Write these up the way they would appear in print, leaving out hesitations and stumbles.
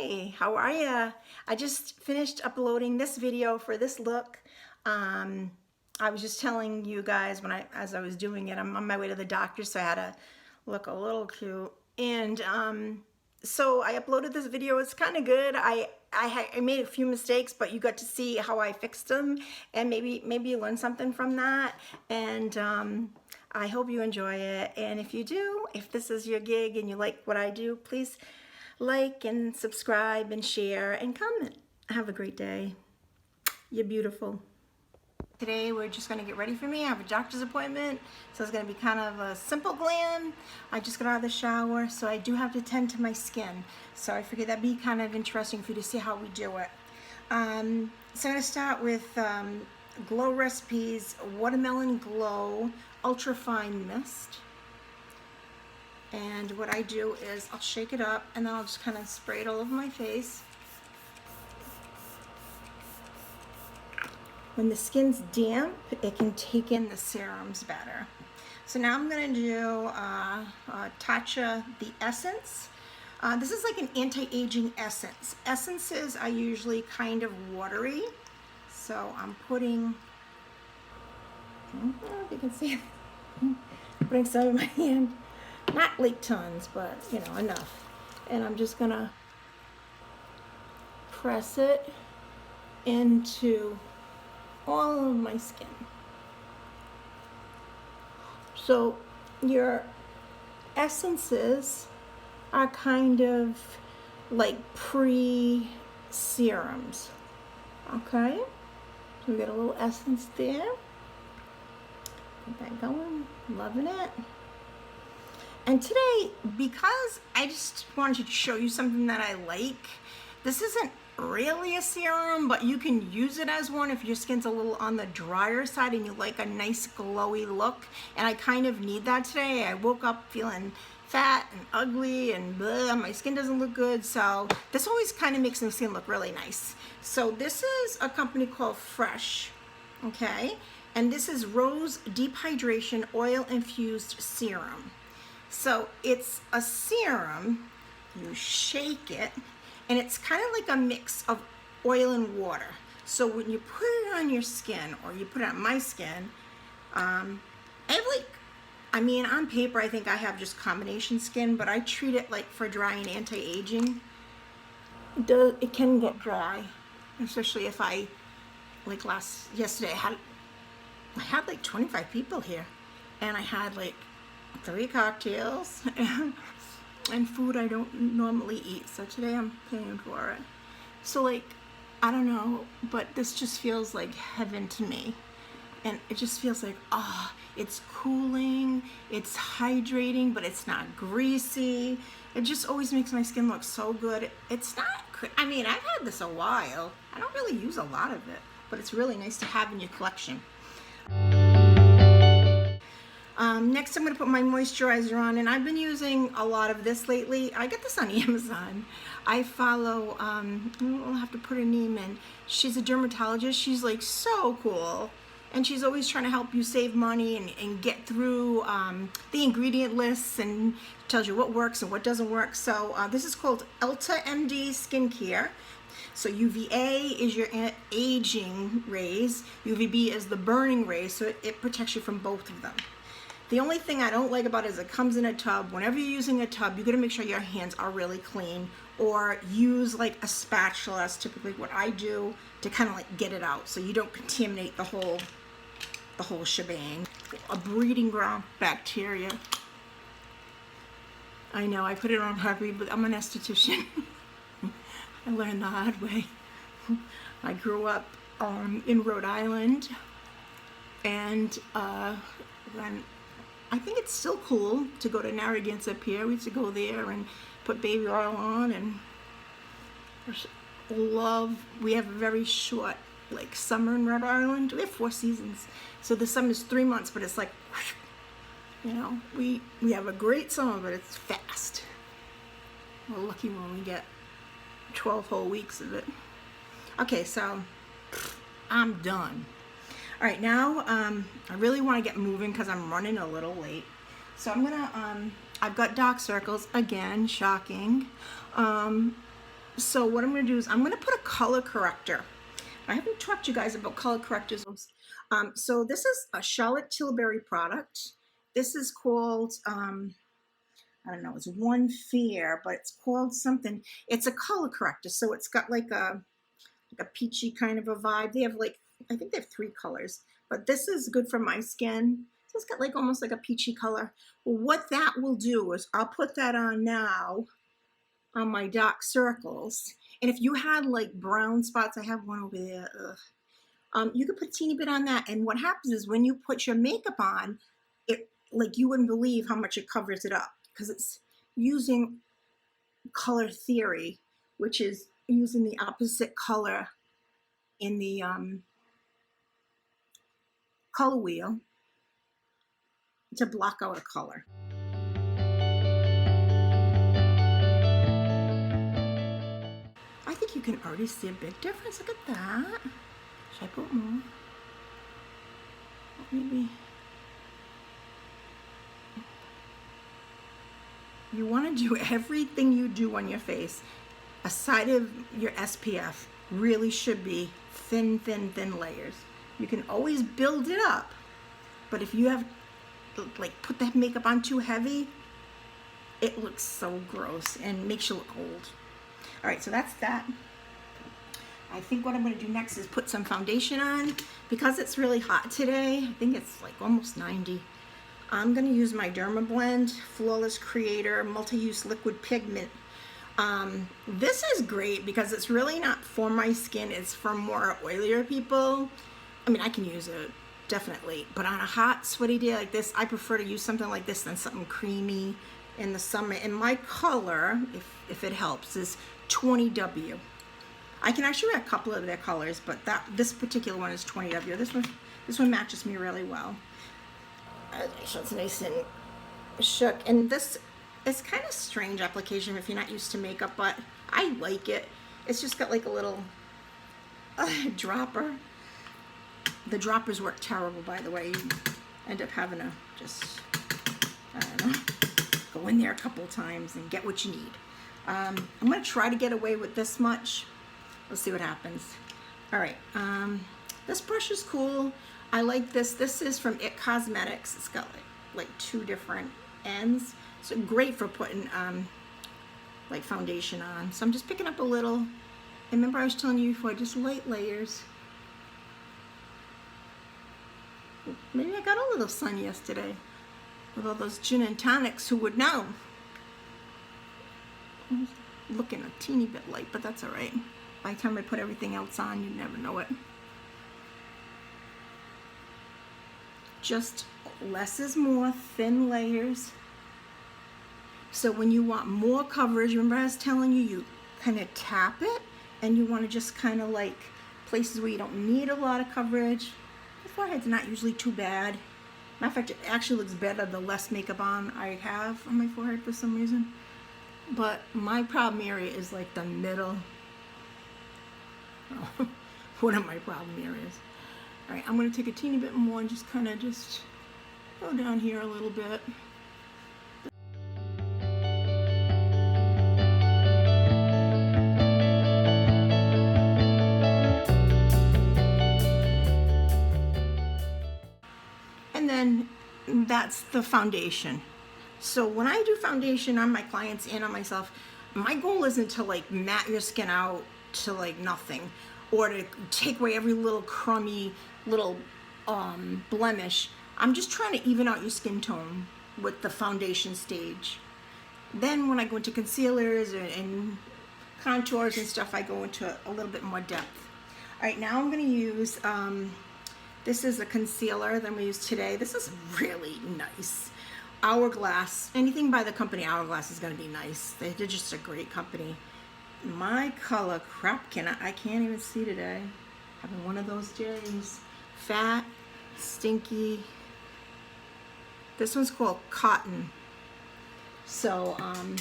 Hey, how are ya? I just finished uploading this video for this look. I was just telling you guys as I was doing it, I'm on my way to the doctor, so I had to look a little cute. And so I uploaded this video. It's kind of good. I made a few mistakes, but you got to see how I fixed them, and maybe you learned something from that. And I hope you enjoy it. And if you do, if this is your gig and you like what I do, please like and subscribe and share and comment. Have a great day. You're beautiful. Today we're just gonna get ready for me. I have a doctor's appointment, so it's gonna be kind of a simple glam. I just got out of the shower, so I do have to tend to my skin. So I figured that'd be kind of interesting for you to see how we do it. So I'm gonna start with Glow Recipes Watermelon Glow Ultra Fine Mist. And what I do is I'll shake it up and then I'll just kind of spray it all over my face. When the skin's damp, it can take in the serums better. So now I'm going to do Tatcha the Essence. This is like an anti-aging essence. Essences are usually kind of watery. So I'm putting, I don't know if you can see it, putting some in my hand. Not like tons, but you know, enough. And I'm just gonna press it into all of my skin. So your essences are kind of like pre-serums. Okay? So we got a little essence there. Get that going. Loving it. And today, because I just wanted to show you something that I like, this isn't really a serum, but you can use it as one if your skin's a little on the drier side and you like a nice glowy look. And I kind of need that today. I woke up feeling fat and ugly and blah, my skin doesn't look good. So this always kind of makes my skin look really nice. So this is a company called Fresh, okay? And this is Rose Deep Hydration Oil Infused Serum. So it's a serum, you shake it, and it's kind of like a mix of oil and water. So when you put it on your skin, or you put it on my skin, I have on paper I think I have just combination skin, but I treat it like for dry and anti-aging. It can get dry, especially if yesterday I had like 25 people here, and I had like 3 cocktails and food I don't normally eat, so today I'm paying for it. So I don't know, but this just feels like heaven to me. And it just feels like, it's cooling, it's hydrating, but it's not greasy. It just always makes my skin look so good. It's not, I've had this a while. I don't really use a lot of it, but it's really nice to have in your collection. Next I'm going to put my moisturizer on, and I've been using a lot of this lately. I got this on Amazon. I follow, I'll have to put her name in. She's a dermatologist. She's like so cool, and she's always trying to help you save money and get through the ingredient lists, and tells you what works and what doesn't work. So this is called Elta MD Skincare. So UVA is your aging rays, UVB is the burning rays, so it protects you from both of them. The only thing I don't like about it is it comes in a tub. Whenever you're using a tub, you gotta make sure your hands are really clean, or use like a spatula. That's typically what I do to kind of like get it out, so you don't contaminate the whole shebang. A breeding ground bacteria. I know I put it on heavy, but I'm an esthetician. I learned the hard way. I grew up in Rhode Island, and when I think it's still cool to go to Narragansett Pier. We used to go there and put baby oil on, and we have a very short summer in Rhode Island. We have 4 seasons. So the summer is 3 months, but it's like, you know, we have a great summer, but it's fast. We're lucky when we get 12 whole weeks of it. Okay, so I'm done. All right, now I really want to get moving because I'm running a little late. So I'm gonna, I've got dark circles again, shocking. So what I'm gonna do is I'm gonna put a color corrector. I haven't talked to you guys about color correctors. So this is a Charlotte Tilbury product. This is called, I don't know, it's One Fair, but it's called something. It's a color corrector. So it's got like a peachy kind of a vibe. They have like, I think they have 3 colors, but this is good for my skin. So it's got like almost like a peachy color. Well, what that will do is I'll put that on now on my dark circles. And if you had like brown spots, I have one over there. You could put a teeny bit on that. And what happens is when you put your makeup on, it like you wouldn't believe how much it covers it up because it's using color theory, which is using the opposite color in the color wheel to block out a color. I think you can already see a big difference. Look at that. Should I put more? Maybe. You want to do everything you do on your face, aside of your SPF, really should be thin, thin, thin layers. You can always build it up, but if you have like put that makeup on too heavy, it looks so gross and makes you look old. All right, so that's that. I think what I'm going to do next is put some foundation on. Because it's really hot today, I think it's like almost 90. I'm going to use my Dermablend Flawless Creator Multi-Use Liquid Pigment. This is great because it's really not for my skin. It's for more oilier people. I mean, I can use it, definitely. But on a hot, sweaty day like this, I prefer to use something like this than something creamy in the summer. And my color, if it helps, is 20W. I can actually wear a couple of their colors, but this particular one is 20W. This one matches me really well. So it's nice and shook. And this is kind of strange application if you're not used to makeup, but I like it. It's just got like a little dropper. The droppers work terrible, by the way. You end up having to just, I don't know, go in there a couple of times and get what you need. I'm going to try to get away with this much. Let's see what happens. All right, this brush is cool. I like this. This is from It Cosmetics. It's got like 2 different ends. So great for putting like foundation on. So I'm just picking up a little. And remember I was telling you before, just light layers. Maybe I got a little sun yesterday with all those gin and tonics. Who would know? Looking a teeny bit light, but that's all right. By the time I put everything else on, you'd never know it. Just less is more, thin layers. So when you want more coverage, remember I was telling you, you kind of tap it and you want to just kind of like places where you don't need a lot of coverage. The forehead's not usually too bad. Matter of fact, it actually looks better the less makeup on I have on my forehead for some reason. But my problem area is like the middle. One of my problem areas. All right, I'm going to take a teeny bit more and just kind of just go down here a little bit. And then that's the foundation. So when I do foundation on my clients and on myself, my goal isn't to like matte your skin out to like nothing or to take away every little crummy little blemish. I'm just trying to even out your skin tone with the foundation stage. Then when I go into concealers and contours and stuff, I go into a little bit more depth. All right, now I'm going to use, this is a concealer that I'm going to use today. This is really nice. Hourglass. Anything by the company Hourglass is going to be nice. They're just a great company. My color, crap, I can't even see today. Having one of those days. Fat, stinky. This one's called Cotton. So I'll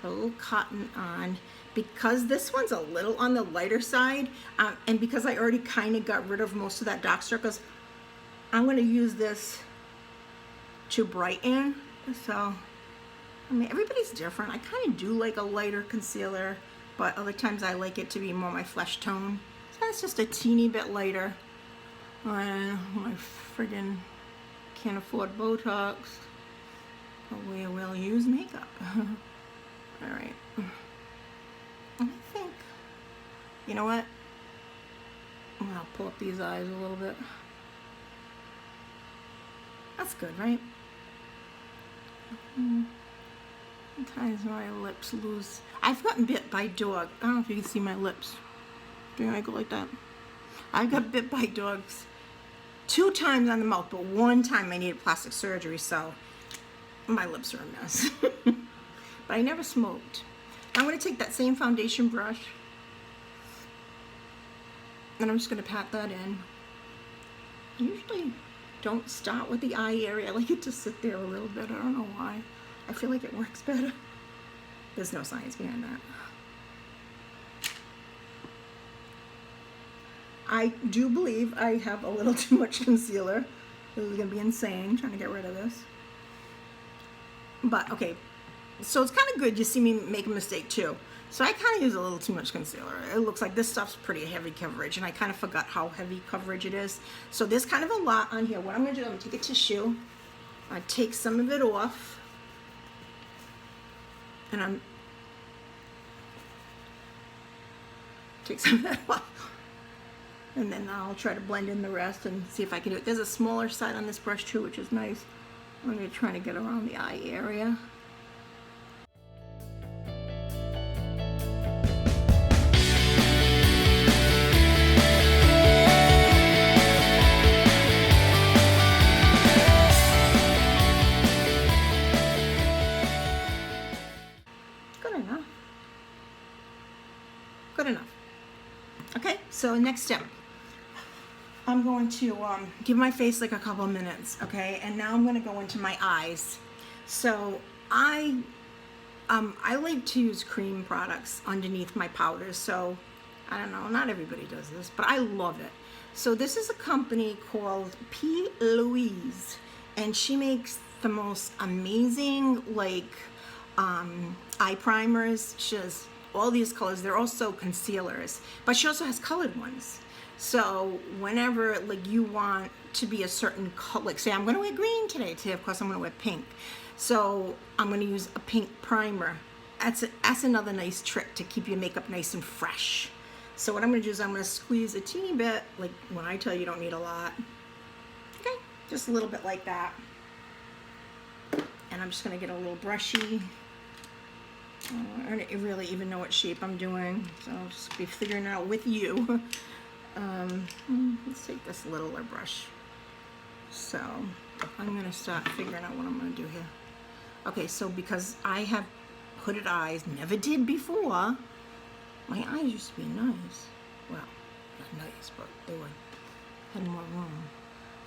put a little cotton on. Because this one's a little on the lighter side, and because I already kind of got rid of most of that dark circles, I'm going to use this to brighten. So, I mean, everybody's different. I kind of do like a lighter concealer. but other times I like it to be more my flesh tone. So that's just a teeny bit lighter. And my friggin' can't afford Botox, but we will use makeup. All right. I think, you know what? I'll pull up these eyes a little bit. That's good, right? Sometimes my lips lose. I've gotten bit by dog. I don't know if you can see my lips. Do I go like that? I got bit by dogs 2 times on the mouth, but 1 time I needed plastic surgery, so my lips are a mess. But I never smoked. I'm going to take that same foundation brush, and I'm just going to pat that in. I usually don't start with the eye area. I like it to sit there a little bit. I don't know why. I feel like it works better. There's no science behind that. I do believe I have a little too much concealer. This is going to be insane trying to get rid of this. But, okay. So it's kind of good you see me make a mistake too. So I kind of use a little too much concealer. It looks like this stuff's pretty heavy coverage, and I kind of forgot how heavy coverage it is. So there's kind of a lot on here. What I'm going to do, I'm going to take a tissue. I take some of it off. And I'm... Take some of that off. And then I'll try to blend in the rest and see if I can do it. There's a smaller side on this brush too, which is nice. I'm going to try to get around the eye area. Good enough. Okay, so next step. I'm going to give my face like a couple minutes, okay? And now I'm going to go into my eyes. So I like to use cream products underneath my powders. So I don't know, not everybody does this, but I love it. So this is a company called P. Louise, and she makes the most amazing like eye primers. She has all these colors. They're also concealers, but she also has colored ones. So whenever like you want to be a certain color, like say I'm going to wear green today, of course I'm going to wear pink. So I'm going to use a pink primer. That's another nice trick to keep your makeup nice and fresh. So what I'm going to do is I'm going to squeeze a teeny bit, like when I tell you don't need a lot. Okay, just a little bit like that. And I'm just going to get a little brushy. I don't really even know what shape I'm doing, so I'll just be figuring it out with you. Let's take this littler brush. So I'm going to start figuring out what I'm going to do here. Okay, so because I have hooded eyes, never did before, my eyes used to be nice. Well, not nice, but they had more room.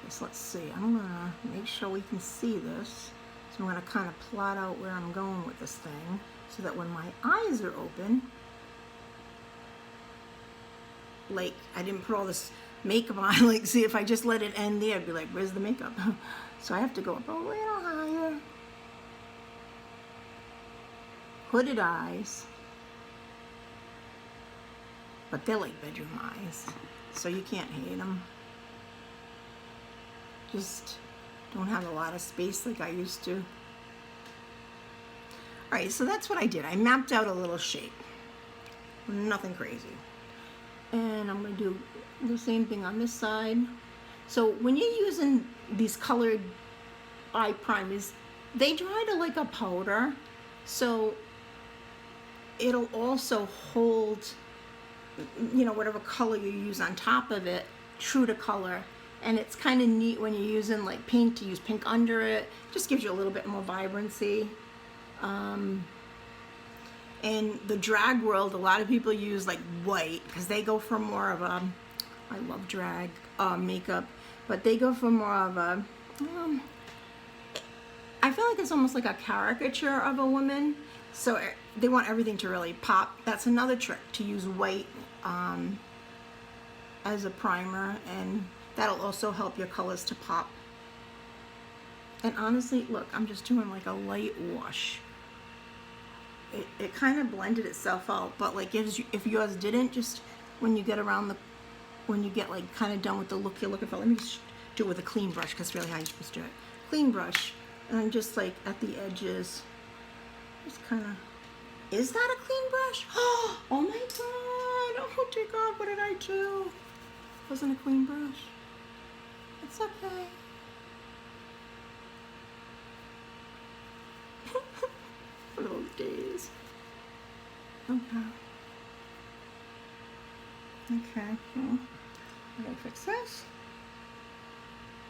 Okay, so let's see. I'm going to make sure we can see this. So I'm going to kind of plot out where I'm going with this thing, so that when my eyes are open, like I didn't put all this makeup on, like see if I just let it end there, I'd be like, where's the makeup? So I have to go up a little higher. Hooded eyes, but they're like bedroom eyes, so you can't hate them. Just don't have a lot of space like I used to. Alright, so that's what I did. I mapped out a little shape. Nothing crazy. And I'm going to do the same thing on this side. So when you're using these colored eye primers, they dry to like a powder. So it'll also hold, you know, whatever color you use on top of it, true to color. And it's kind of neat when you're using like pink to use pink under it. Just gives you a little bit more vibrancy. In the drag world, a lot of people use like white because they go for more of a, I love drag makeup, but they go for more of a, I feel like it's almost like a caricature of a woman. So they want everything to really pop. That's another trick, to use white as a primer, and that'll also help your colors to pop. And honestly, look, I'm just doing like a light wash. it kind of blended itself out. But like if yours didn't, just when you get around when you get like kind of done with the look you're looking for, let me just do it with a clean brush, because really how you're supposed to do it. Clean brush, and just like at the edges, just kind of, is that a clean brush? Oh my God, oh dear God, what did I do? Wasn't a clean brush. It's okay. One of those days. Okay. Okay, well, I gotta fix this.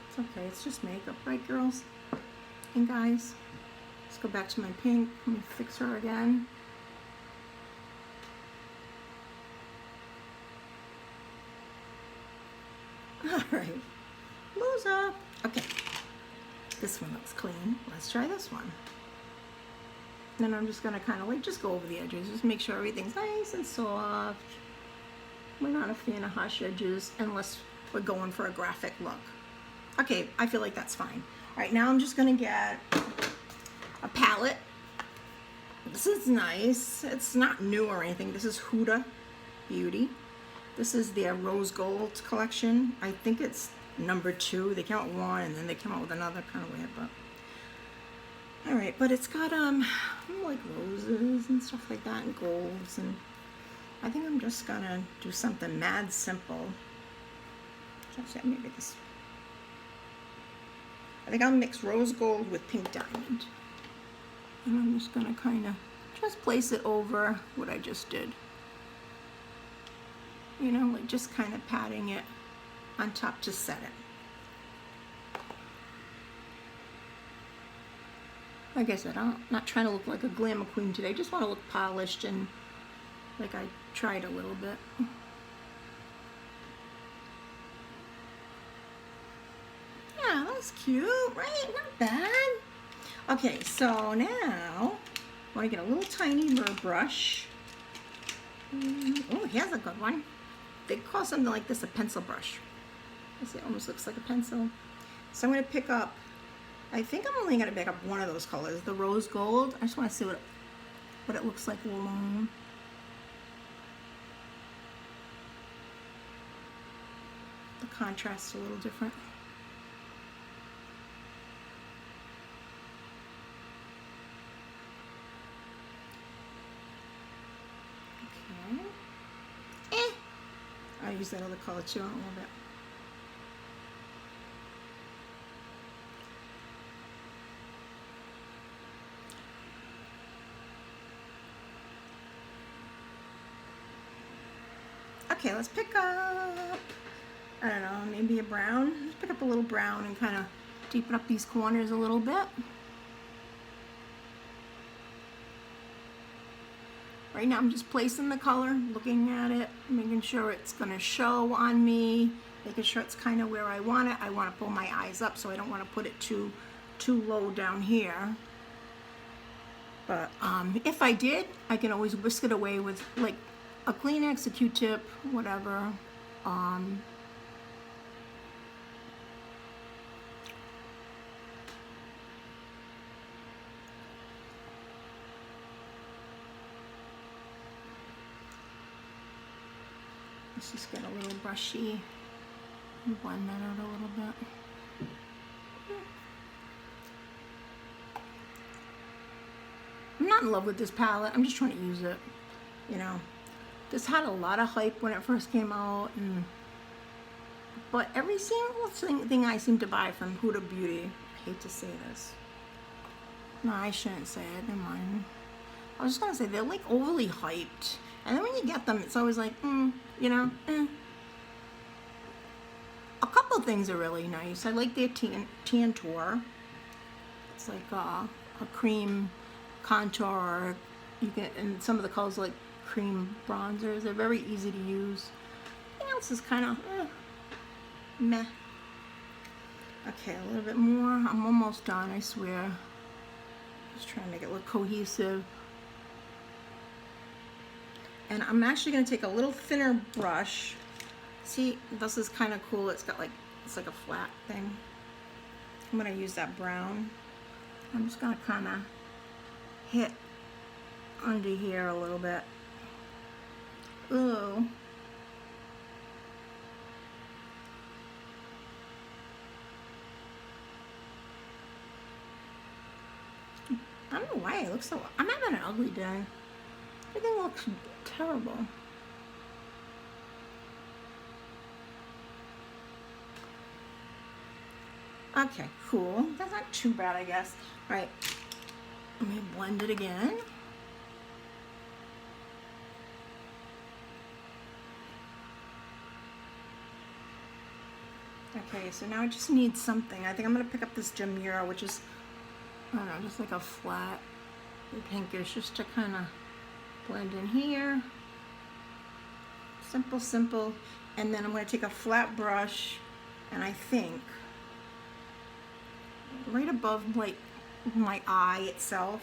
It's okay, it's just makeup, right girls and guys? Let's go back to my pink. Let me fix her again. All right, loser. Okay, this one looks clean. Let's try this one. Then I'm just gonna kind of like just go over the edges, just make sure everything's nice and soft. We're not a fan of harsh edges unless we're going for a graphic look. Okay, I feel like that's fine. All right, now I'm just gonna get a palette. This is nice. It's not new or anything. This is Huda Beauty. This is their Rose Gold collection. I think it's number 2. They came out with one and then they came out with another, kind of weird, but all right. But it's got like roses and stuff like that and golds, and I think I'm just gonna do something mad simple. Maybe this. I think I'll mix rose gold with pink diamond. And I'm just gonna kind of just place it over what I just did. You know, like just kind of patting it on top to set it. Like I said, I'm not trying to look like a glamour queen today. I just want to look polished and like I tried a little bit. Yeah, that's cute, right? Not bad. Okay, so now I want to get a little tiny mirror brush. Oh, here's a good one. They call something like this a pencil brush. It almost looks like a pencil. So I'm going to pick up, I think I'm only going to pick up one of those colors, the rose gold. I just want to see what it looks like alone. The contrast's a little different. Okay. I'll use that other color too in a little bit. Okay, let's pick up, I don't know, maybe a brown. Let's pick up a little brown and kind of deepen up these corners a little bit. Right now I'm just placing the color, looking at it, making sure it's going to show on me, making sure it's kind of where I want it. I want to pull my eyes up, so I don't want to put it too low down here. But if I did, I can always whisk it away with like a Kleenex, a Q-tip, whatever. Let's just get a little brushy and blend that out a little bit. I'm not in love with this palette. I'm just trying to use it, you know. This had a lot of hype when it first came out, but every single thing I seem to buy from Huda Beauty, I hate to say this. No, I shouldn't say it, never mind. I was just gonna say, they're like overly hyped. And then when you get them, it's always like, you know, A couple things are really nice. I like their Tantour. It's like a cream contour. You can, and some of the colors like cream bronzers. They're very easy to use. Everything else is kind of meh. Okay, a little bit more. I'm almost done, I swear. Just trying to make it look cohesive. And I'm actually going to take a little thinner brush. See, this is kind of cool. It's got like, it's like a flat thing. I'm going to use that brown. I'm just going to kind of hit under here a little bit. Ooh. I don't know why it looks so... I'm having an ugly day. Everything looks terrible. Okay, cool. That's not too bad, I guess. All right. Let me blend it again. Okay, so now I just need something. I think I'm going to pick up this Jamira, which is, I don't know, just like a flat pinkish, just to kind of blend in here. Simple, simple. And then I'm going to take a flat brush, and I think right above like my eye itself,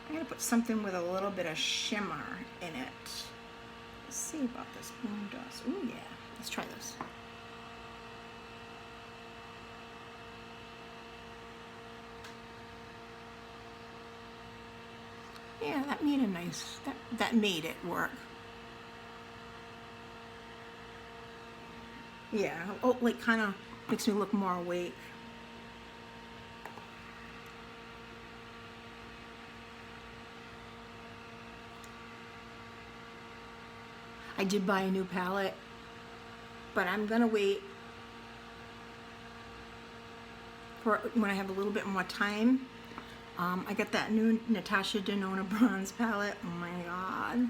I'm going to put something with a little bit of shimmer in it. Let's see about this moon dust. Ooh, yeah. Let's try this. Yeah, that made a nice, that made it work. Yeah, oh, like kind of makes me look more awake. I did buy a new palette, but I'm gonna wait for when I have a little bit more time. I got that new Natasha Denona bronze palette. Oh my god.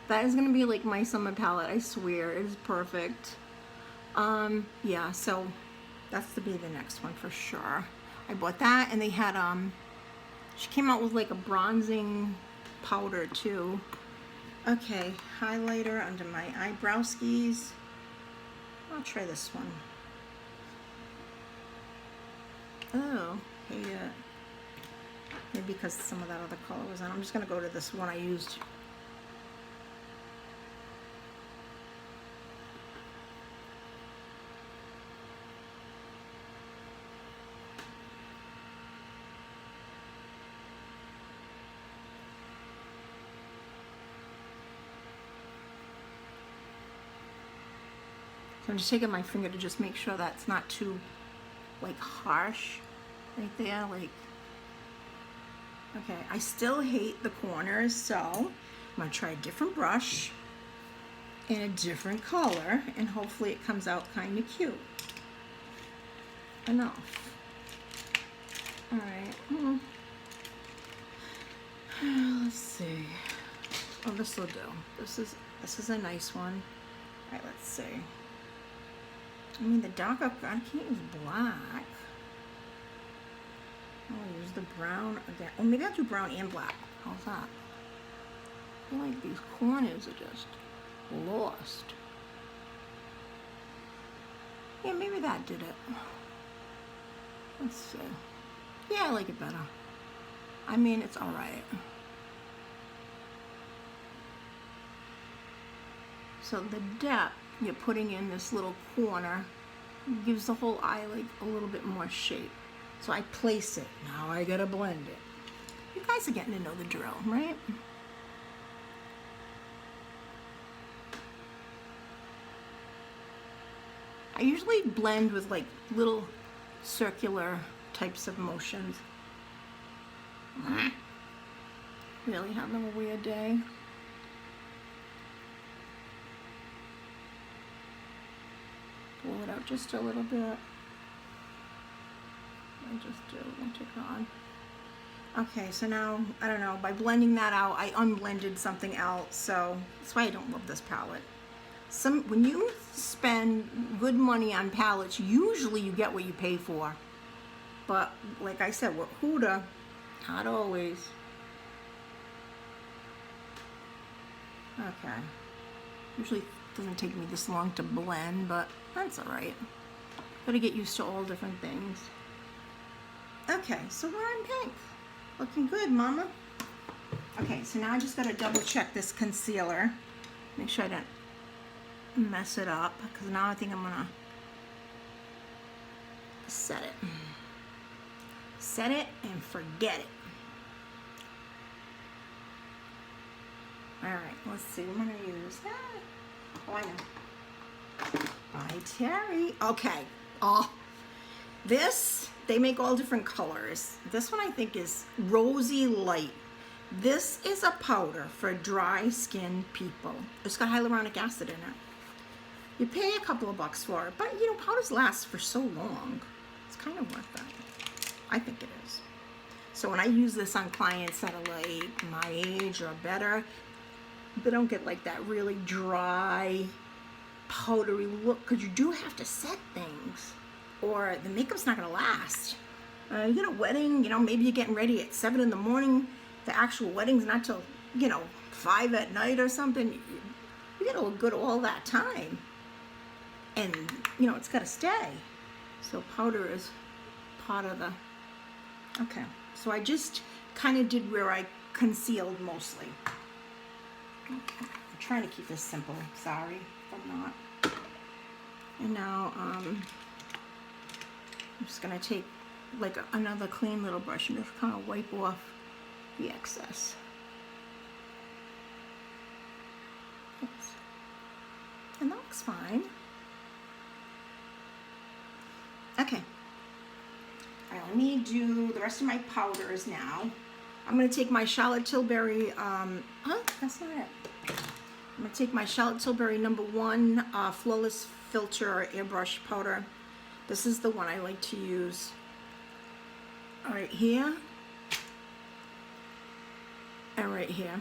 That is gonna be like my summer palette, I swear. It is perfect. Yeah, so that's to be the next one for sure. I bought that, and they had, she came out with like a bronzing powder too. Okay, highlighter under my eyebrow skis. I'll try this one. Oh, yeah. Maybe because some of that other color was on. I'm just going to go to this one I used. So I'm just taking my finger to just make sure that's not too, like, harsh right there, like... Okay, I still hate the corners, so I'm going to try a different brush in a different color, and hopefully it comes out kind of cute. Enough. All right. Let's see. Oh, this will do. This is a nice one. All right, let's see. I mean, the darker, I can't use black. I'll use the brown again. Oh, maybe I'll do brown and black. How's that? I feel like these corners are just lost. Yeah, maybe that did it. Let's see. Yeah, I like it better. I mean, it's all right. So the depth you're putting in this little corner gives the whole eye like a little bit more shape. So I place it. Now I gotta blend it. You guys are getting to know the drill, right? I usually blend with like little circular types of motions. Really having a weird day. Pull it out just a little bit. I just do and take it on. Okay, so now, I don't know, by blending that out, I unblended something else, so that's why I don't love this palette. When you spend good money on palettes, usually you get what you pay for. But, like I said, with Huda, not always. Okay. Usually it doesn't take me this long to blend, but that's alright. Gotta get used to all different things. Okay, so we're in pink. Looking good, mama. Okay, so now I just gotta double check this concealer. Make sure I don't mess it up, because now I think I'm gonna set it. Set it and forget it. All right, let's see. What am I gonna use? Oh, I know. By Terry. Okay. Oh, this, they make all different colors. This one I think is Rosy Light. This is a powder for dry skin people. It's got hyaluronic acid in it. You pay a couple of bucks for it, but you know, powders last for so long. It's kind of worth it. I think it is. So when I use this on clients that are like my age or better, they don't get like that really dry, powdery look, because you do have to set things or the makeup's not gonna last. You get a wedding, you know, maybe you're getting ready at 7 in the morning. The actual wedding's not till, you know, 5 at night or something. You gotta look good all that time. And, you know, it's gotta stay. So powder is part of the, okay. So I just kind of did where I concealed mostly. Okay. I'm trying to keep this simple. Sorry if I'm not. And now I'm just gonna take like another clean little brush and just kind of wipe off the excess. Oops. And that looks fine. Okay. All right, let me do the rest of my powders now. I'm gonna take my Charlotte Tilbury, that's not it. I'm gonna take my Charlotte Tilbury #1 Flawless Filter Airbrush Powder. This is the one I like to use. Right here. And right here.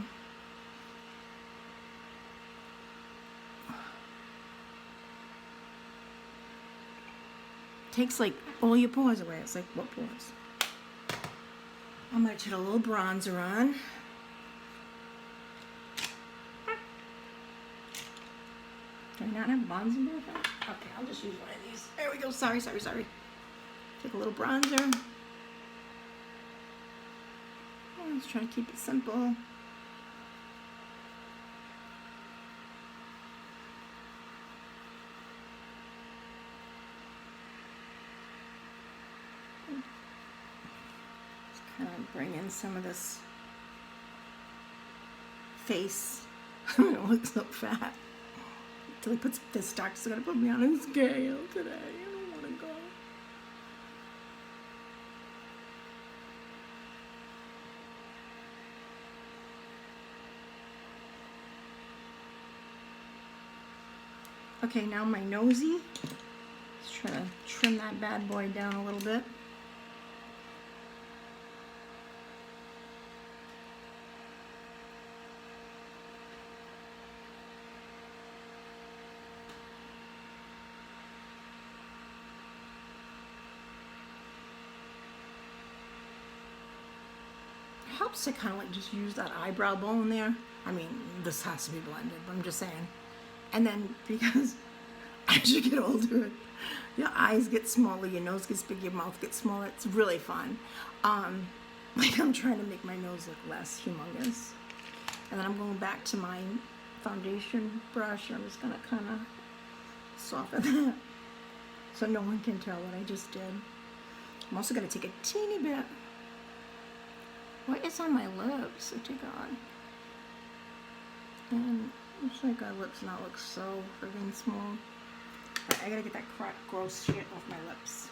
Takes like all your pores away. It's like, what pores? I'm gonna put a little bronzer on. Do I not have bronzer? Okay, I'll just use one of these. There we go. Sorry. Take a little bronzer. Let's try to keep it simple. Just kind of bring in some of this face. It looks so fat. Until he puts this doctor's gonna put me on a scale today. I don't want to go. Okay, now my nosy. Let's try to trim that bad boy down a little bit. It helps to kind of like just use that eyebrow bone there. I mean, this has to be blended, but I'm just saying. And then because as you get older, your eyes get smaller, your nose gets bigger, your mouth gets smaller. It's really fun. Like I'm trying to make my nose look less humongous. And then I'm going back to my foundation brush. I'm just gonna kind of soften that so no one can tell what I just did. I'm also gonna take a teeny bit. What is on my lips? Oh dear God. And looks like our lips now look so friggin' small. Right, I gotta get that gross shit off my lips.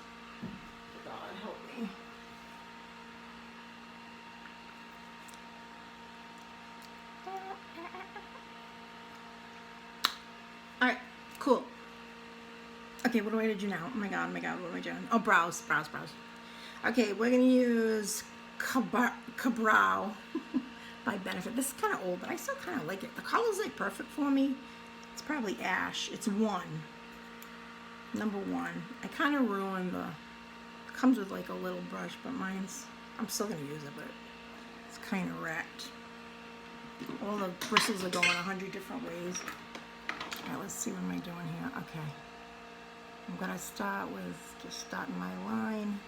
God help me. Alright, cool. Okay, what do I do now? Oh my god, what am I doing? Oh, brows. Okay, we're gonna use Cabral by Benefit. This is kind of old, but I still kind of like it. The color's like perfect for me. It's probably ash. It's #1. I kind of ruined the, it comes with like a little brush, but mine's, I'm still gonna use it, but it's kind of wrecked. All the bristles are going 100 different ways. All right, let's see what am I doing here. Okay, I'm gonna start with just starting my line.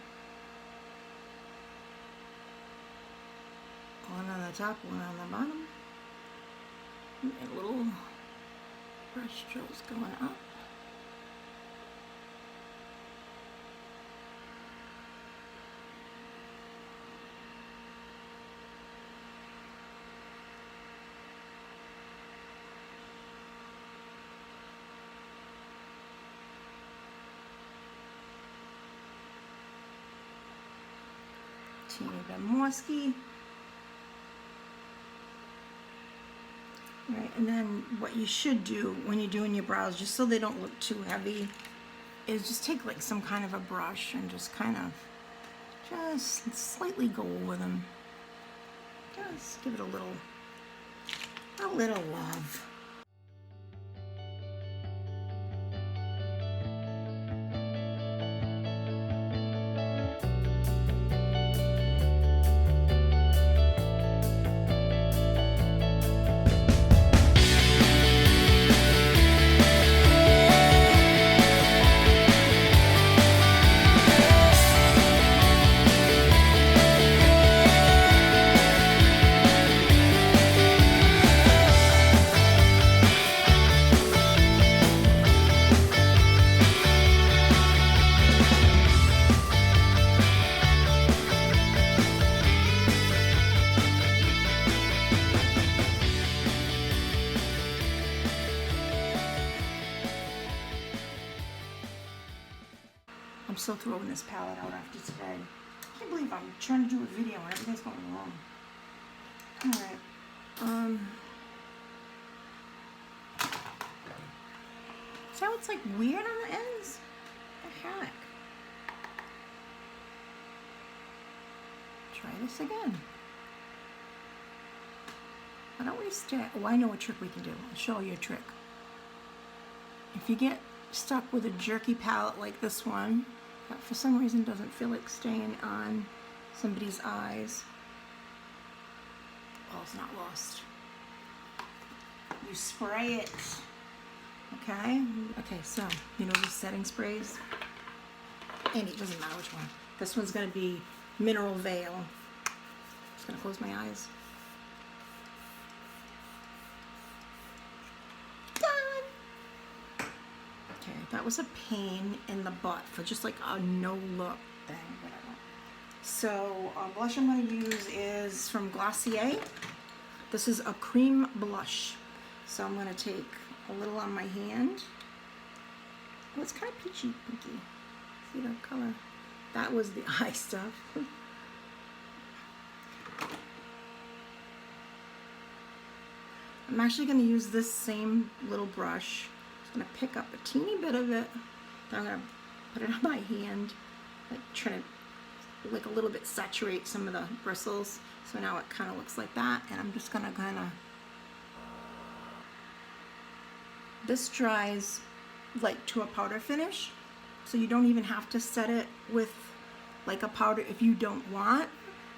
One on the top, one on the bottom. And little brush strokes going up. teeny bit more ski. Right, and then what you should do when you're doing your brows, just so they don't look too heavy, is just take like some kind of a brush and just kind of just slightly go over them. Just give it a little love. I'm still throwing this palette out after today. I can't believe I'm trying to do a video and everything's going wrong. Alright. See how it's like weird on the ends? What the heck? Try this again. Why don't we start? Oh, I know a trick we can do. I'll show you a trick. If you get stuck with a jerky palette like this one, that for some reason doesn't feel like staying on somebody's eyes, all's not lost. You spray it, okay? Okay, so, you know these setting sprays? And it doesn't matter which one. This one's gonna be Mineral Veil. Just gonna close my eyes. That was a pain in the butt for just like a no look thing, whatever. So blush I'm going to use is from Glossier. This is a cream blush. So I'm going to take a little on my hand. Oh, it's kind of peachy pinky. See the color? That was the eye stuff. I'm actually going to use this same little brush. I'm going to pick up a teeny bit of it. Then I'm going to put it on my hand, like try to like a little bit saturate some of the bristles. So now it kind of looks like that. And I'm just going to kind of, this dries like to a powder finish. So you don't even have to set it with like a powder if you don't want.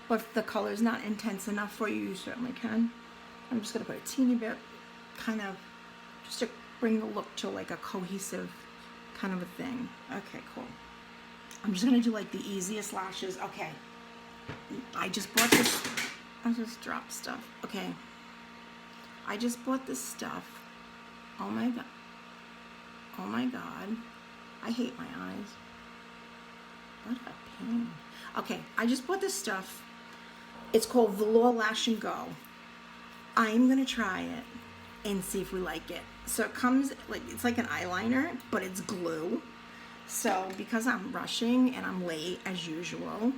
But if the color is not intense enough for you, you certainly can. I'm just going to put a teeny bit, kind of just to bring the look to like a cohesive kind of a thing. Okay, cool. I'm just gonna do like the easiest lashes. Okay, I just bought this. I just dropped stuff. Okay, I just bought this stuff. Oh my god. Oh my god. I hate my eyes. What a pain. Okay, I just bought this stuff. It's called Velour Lash and Go. I'm gonna try it and see if we like it. So it comes like, it's like an eyeliner, but it's glue. So because I'm rushing and I'm late as usual,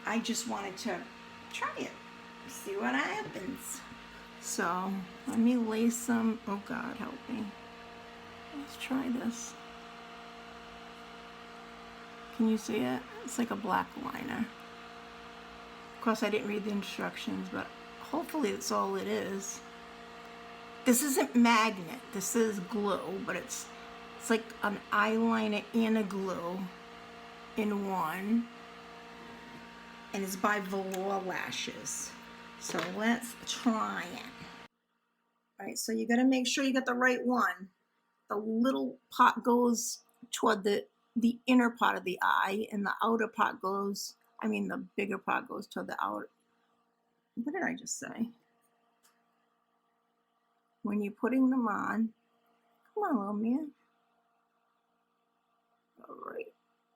I just wanted to try it, see what happens. So let me lay some, oh God, help me. Let's try this. Can you see it? It's like a black liner. Of course I didn't read the instructions, but hopefully that's all it is. This isn't magnet, this is glue, but it's like an eyeliner and a glue in one. And it's by Velour Lashes. So let's try it. Alright, so you gotta make sure you get the right one. The little part goes toward the inner part of the eye, and the outer part goes, the bigger part goes toward the outer. What did I just say? When you're putting them on, come on, little man. All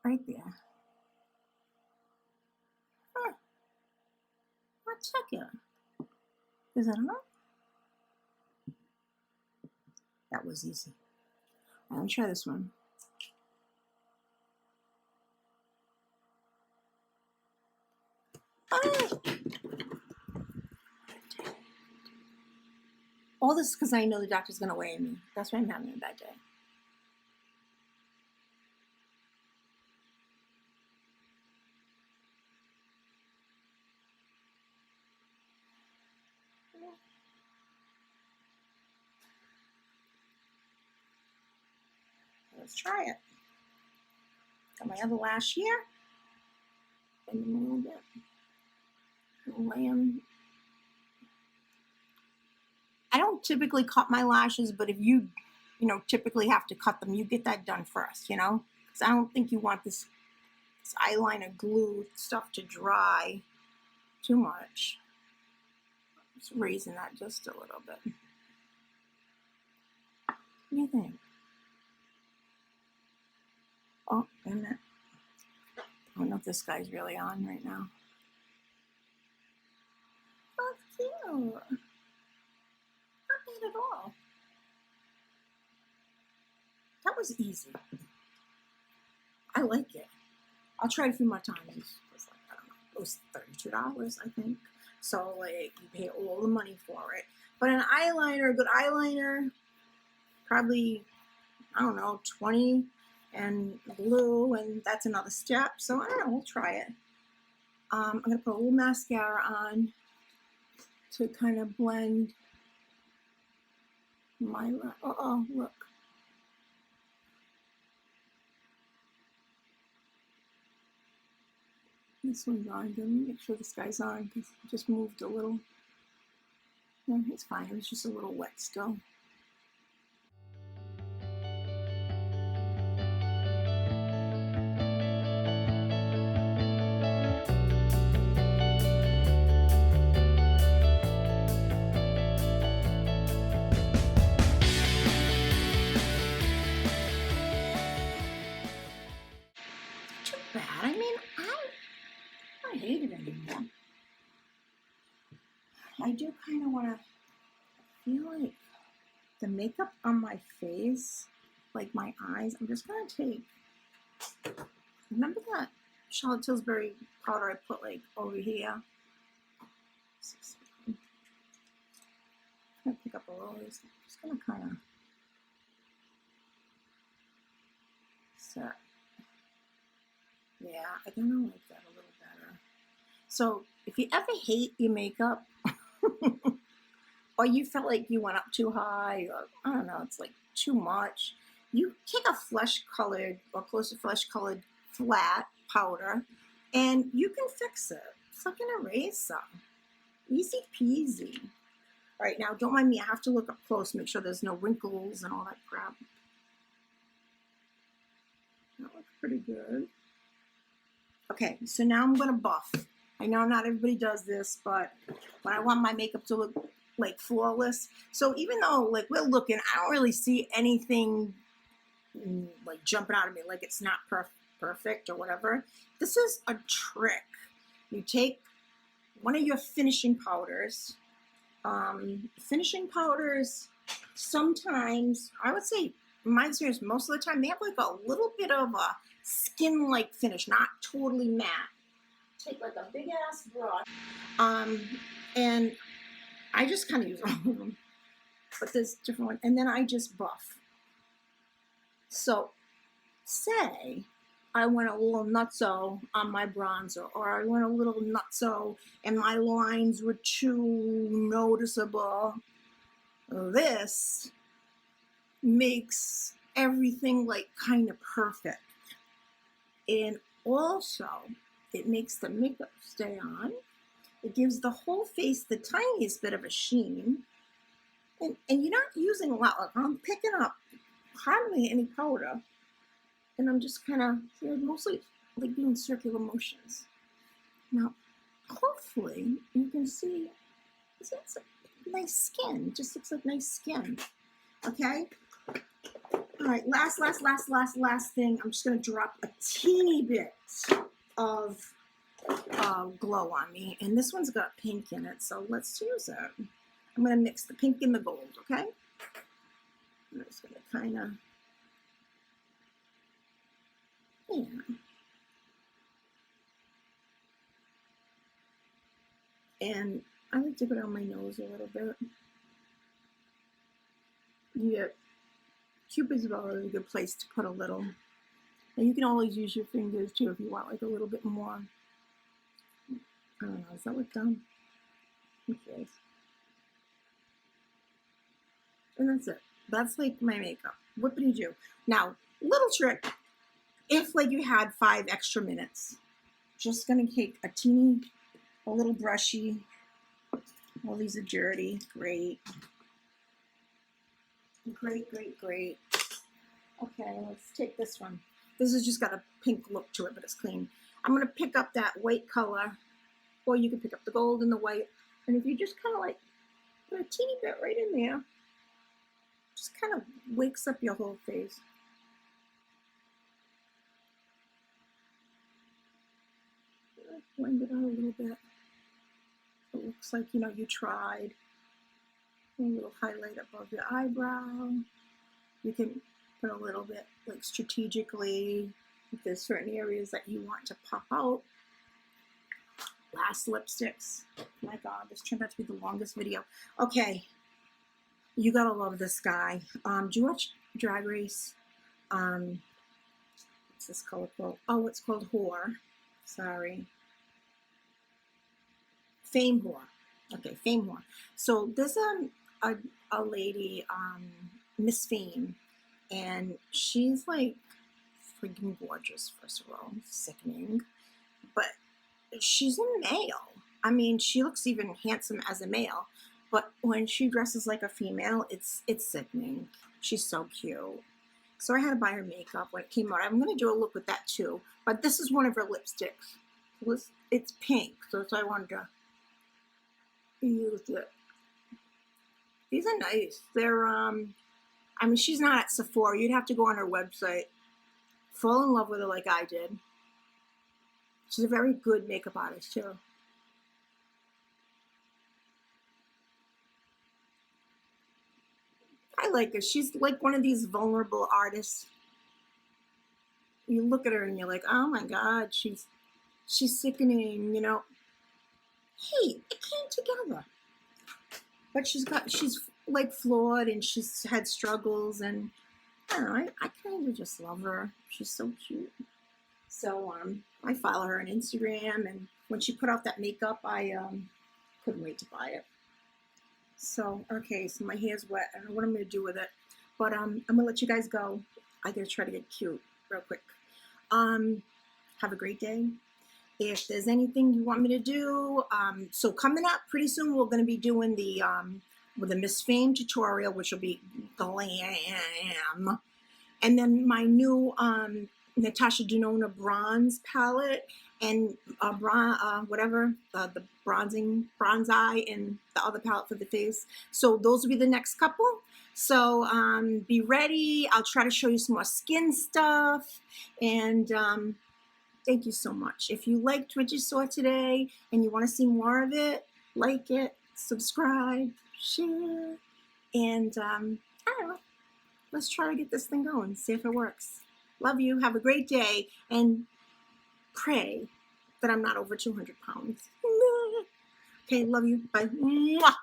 right there. Huh. I'll check it. Is that enough? That was easy. All right, let me try this one. Ah. All this because I know the doctor's going to weigh me. That's why I'm having a bad day. Let's try it. Got my other lash here. Bend them a little bit. Lay them. I don't typically cut my lashes, but if you typically have to cut them, you get that done first, because I don't think you want this eyeliner glue stuff to dry too much. Just raising that just a little bit. What do you think? Oh, wait a minute. I don't know if this guy's really on right now. Oh, cute. Not bad at all. That was easy. I like it. I'll try it a few more times. It was like, I don't know, it was $32, I think. So like you pay all the money for it. But an eyeliner, a good eyeliner, probably, I don't know, 20, and glue, and that's another step. So I don't know, we'll try it. I'm gonna put a little mascara on to kind of blend my, look. This one's on. Let me make sure this guy's on because it just moved a little. No, it's fine. It was just a little wet still. Too bad. I mean, I hate it anymore. I do kind of want to feel like the makeup on my face, like my eyes. I'm just going to take, remember that Charlotte Tilbury powder I put like over here? I'm going to pick up a little of this. I'm just going to kind of set. Yeah, I kind of like that a little better. So if you ever hate your makeup, or you felt like you went up too high, or I don't know, it's like too much, you take a flesh colored or close to flesh colored flat powder and you can fix it. It's like an eraser. Easy peasy. All right, now don't mind me, I have to look up close, make sure there's no wrinkles and all that crap. That looks pretty good. Okay, so now I'm gonna buff. I know not everybody does this, but when I want my makeup to look like flawless. So even though like we're looking, I don't really see anything like jumping out of me, like it's not perfect or whatever. This is a trick. You take one of your finishing powders. Finishing powders, sometimes, I would say, in my experience, most of the time, they have like a little bit of a skin-like finish, not totally matte. Take like a big ass brush, and I just kind of use all of them, but there's different ones, and then I just buff. So, say I went a little nutso on my bronzer, or I went a little nutso and my lines were too noticeable. This makes everything like kind of perfect. And also, it makes the makeup stay on. It gives the whole face the tiniest bit of a sheen. And you're not using a lot. Like I'm picking up hardly any powder. And I'm just kind of mostly like doing circular motions. Now, hopefully you can see it's nice skin. It just looks like nice skin. Okay? All right, last thing. I'm just gonna drop a teeny bit of glow on me. And this one's got pink in it, so let's use it. I'm gonna mix the pink and the gold, okay? I'm just gonna kind of, yeah. And I like to go down my nose a little bit. Yeah, Cupid's bow is a good place to put a little. And you can always use your fingers too if you want like a little bit more. I don't know, does that look dumb? Okay. And that's it. That's like my makeup. Whippity do. Now, little trick, if like you had 5 extra minutes, just gonna take a little brushy. All these are dirty. Great. Great, great, great. Okay, let's take this one. This has just got a pink look to it, but it's clean. I'm gonna pick up that white color, or you can pick up the gold and the white. And if you just kind of like put a teeny bit right in there, just kind of wakes up your whole face. Blend it out a little bit. It looks like, you know, you tried. A little highlight above your eyebrow. You can put a little bit like strategically if there's certain areas that you want to pop out. Last lipsticks. My God, this turned out to be the longest video. Okay, you gotta love this guy. Do you watch Drag Race? What's this color called? Oh, it's called Whore. Sorry. Fame Whore. Okay, Fame Whore. So there's a lady, Miss Fame, and she's like freaking gorgeous, first of all, sickening, but she's a male. I mean, she looks even handsome as a male, but when she dresses like a female, it's sickening. She's so cute. So I had to buy her makeup when it came out. I'm going to do a look with that too, but this is one of her lipsticks. It's pink, so that's why I wanted to use it. These are nice. They're, I mean, she's not at Sephora. You'd have to go on her website. Fall in love with her like I did. She's a very good makeup artist too. I like her. She's like one of these vulnerable artists. You look at her and you're like, oh my God, she's sickening, you know. Hey, it came together. But she's like flawed and she's had struggles, and I don't know, I kind of just love her. She's so cute. So I follow her on Instagram, and when she put out that makeup, I couldn't wait to buy it. So okay, so my hair's wet. I don't know what I'm gonna do with it, but I'm gonna let you guys go. I gotta try to get cute real quick. Have a great day. If there's anything you want me to do, so coming up pretty soon, we're going to be doing the with the Miss Fame tutorial, which will be glam, and then my new Natasha Denona bronze palette, and whatever the bronze eye, and the other palette for the face. So those will be the next couple. So be ready. I'll try to show you some more skin stuff, and thank you so much. If you liked what you saw today and you want to see more of it, like it, subscribe, share, and I don't know, let's try to get this thing going, see if it works. Love you. Have a great day, and pray that I'm not over 200 pounds. Okay, love you. Bye. Mwah.